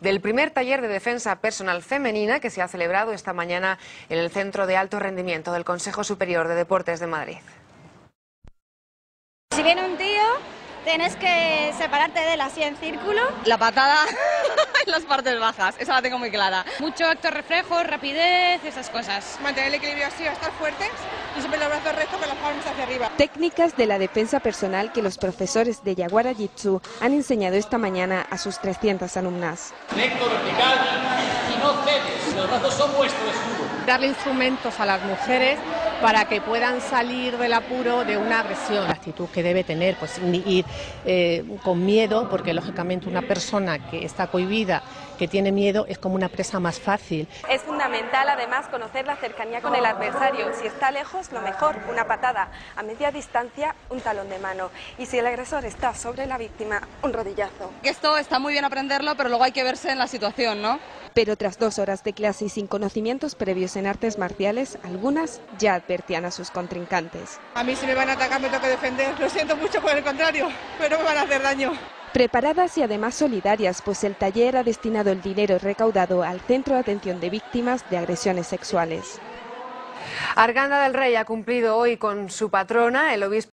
del primer taller de defensa personal femenina que se ha celebrado esta mañana en el Centro de Alto Rendimiento del Consejo Superior de Deportes de Madrid. Si viene un tío, tienes que separarte de él así en círculo. La patada en las partes bajas, esa la tengo muy clara. Mucho acto reflejo, rapidez, esas cosas. Mantener el equilibrio así, estar fuertes y siempre los brazos rectos con las palmas hacia arriba. Técnicas de la defensa personal que los profesores de Yaguara Jitsu han enseñado esta mañana a sus 300 alumnas. Recto, vertical y no cedes, los brazos son vuestro escudo. Darle instrumentos a las mujeres para que puedan salir del apuro de una agresión. La actitud que debe tener, pues ir con miedo, porque lógicamente una persona que está cohibida, que tiene miedo, es como una presa más fácil. Es fundamental además conocer la cercanía con el adversario. Si está lejos, lo mejor, una patada. A media distancia, un talón de mano. Y si el agresor está sobre la víctima, un rodillazo. Esto está muy bien aprenderlo, pero luego hay que verse en la situación, ¿no? Pero tras 2 horas de clase y sin conocimientos previos en artes marciales, algunas ya advertían a sus contrincantes. A mí si me van a atacar me toca defender, lo siento mucho por el contrario, pero me van a hacer daño. Preparadas y además solidarias, pues el taller ha destinado el dinero recaudado al Centro de Atención de Víctimas de Agresiones Sexuales. Arganda del Rey ha cumplido hoy con su patrona, el obispo